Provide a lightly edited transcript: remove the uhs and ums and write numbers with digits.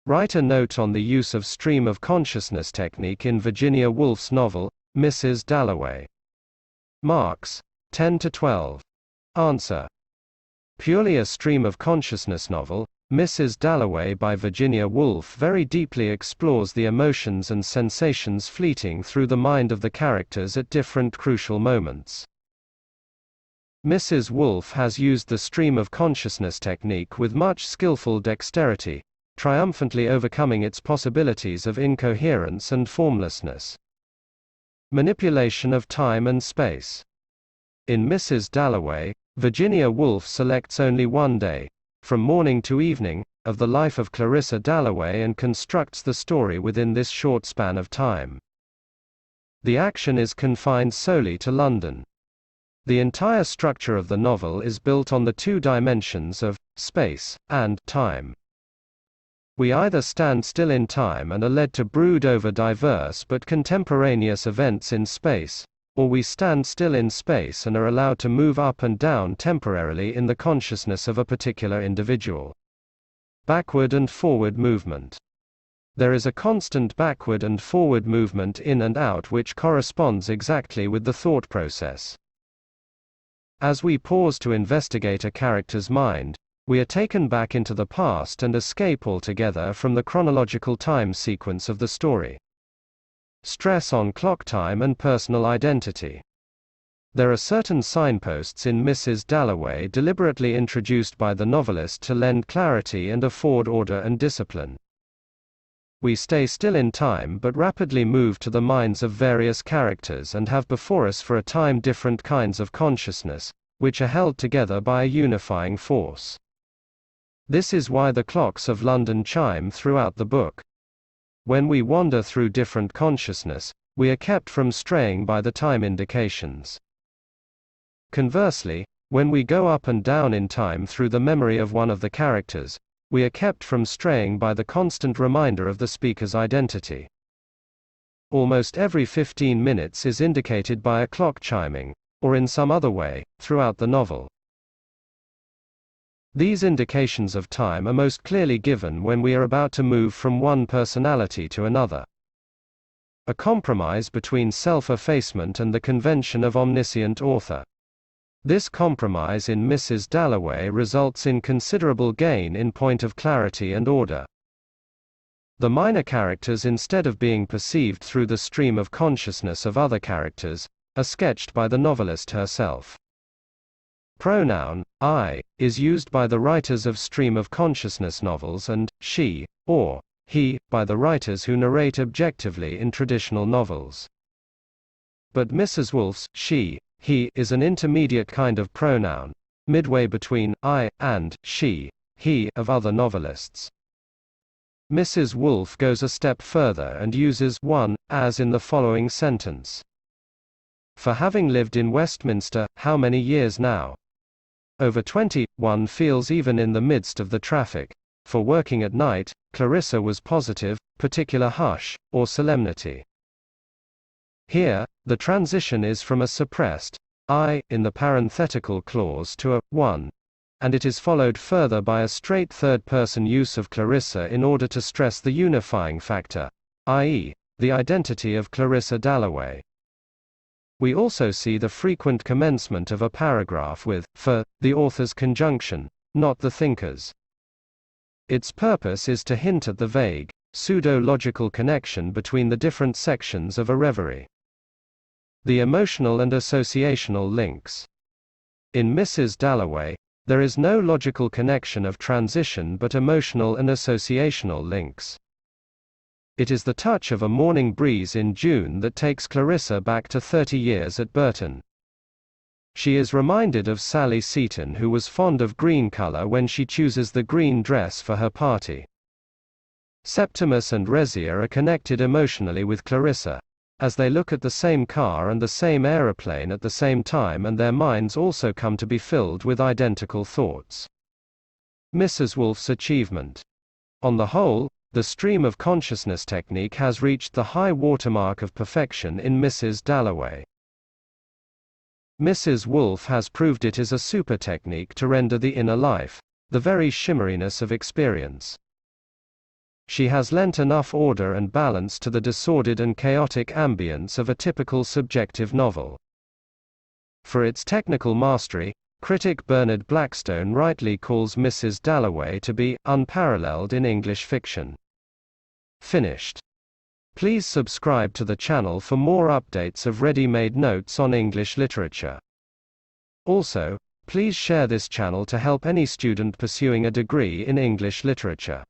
Write a note on the use of stream of consciousness technique in Virginia Woolf's novel, Mrs. Dalloway. Marks: 10 to 12. Answer: purely a stream of consciousness novel, Mrs. Dalloway by Virginia Woolf very deeply explores the emotions and sensations fleeting through the mind of the characters at different crucial moments. Mrs. Woolf has used the stream of consciousness technique with much skillful dexterity, triumphantly overcoming its possibilities of incoherence and formlessness. Manipulation of time and space. In Mrs. Dalloway, Virginia Woolf selects only one day, from morning to evening, of the life of Clarissa Dalloway and constructs the story within this short span of time. The action is confined solely to London. The entire structure of the novel is built on the two dimensions of space and time. We either stand still in time and are led to brood over diverse but contemporaneous events in space, or we stand still in space and are allowed to move up and down temporarily in the consciousness of a particular individual. Backward and forward movement. There is a constant backward and forward movement in and out which corresponds exactly with the thought process. As we pause to investigate a character's mind, we are taken back into the past and escape altogether from the chronological time sequence of the story. Stress on clock time and personal identity. There are certain signposts in Mrs. Dalloway deliberately introduced by the novelist to lend clarity and afford order and discipline. We stay still in time but rapidly move to the minds of various characters and have before us for a time different kinds of consciousness, which are held together by a unifying force. This is why the clocks of London chime throughout the book. When we wander through different consciousness, we are kept from straying by the time indications. Conversely, when we go up and down in time through the memory of one of the characters, we are kept from straying by the constant reminder of the speaker's identity. Almost every 15 minutes is indicated by a clock chiming, or in some other way, throughout the novel. These indications of time are most clearly given when we are about to move from one personality to another. A compromise between self-effacement and the convention of omniscient author. This compromise in Mrs. Dalloway results in considerable gain in point of clarity and order. The minor characters, instead of being perceived through the stream of consciousness of other characters, are sketched by the novelist herself. Pronoun I is used by the writers of stream of consciousness novels and she or he by the writers who narrate objectively in traditional novels. But Mrs. Woolf's she, he is an intermediate kind of pronoun, midway between I and she, he of other novelists. Mrs. Woolf goes a step further and uses one as in the following sentence. For having lived in Westminster, how many years now? Over 20, one feels even in the midst of the traffic. For working at night, Clarissa was positive, particular hush, or solemnity. Here, the transition is from a suppressed I in the parenthetical clause to a one, and it is followed further by a straight third-person use of Clarissa in order to stress the unifying factor, i.e., the identity of Clarissa Dalloway. We also see the frequent commencement of a paragraph with, for, the author's conjunction, not the thinker's. Its purpose is to hint at the vague, pseudo-logical connection between the different sections of a reverie. The emotional and associational links. In Mrs. Dalloway, there is no logical connection of transition but emotional and associational links. It is the touch of a morning breeze in June that takes Clarissa back to 30 years at Burton. She is reminded of Sally Seton, who was fond of green color when she chooses the green dress for her party. Septimus and Rezia are connected emotionally with Clarissa, as they look at the same car and the same aeroplane at the same time, and their minds also come to be filled with identical thoughts. Mrs. Woolf's achievement. On the whole, the stream of consciousness technique has reached the high watermark of perfection in Mrs. Dalloway. Mrs. Woolf has proved it is a super technique to render the inner life, the very shimmeriness of experience. she has lent enough order and balance to the disordered and chaotic ambience of a typical subjective novel. For its technical mastery, critic Bernard Blackstone rightly calls Mrs. Dalloway to be unparalleled in English fiction. Finished. Please subscribe to the channel for more updates of ready-made notes on English literature. Also, please share this channel to help any student pursuing a degree in English literature.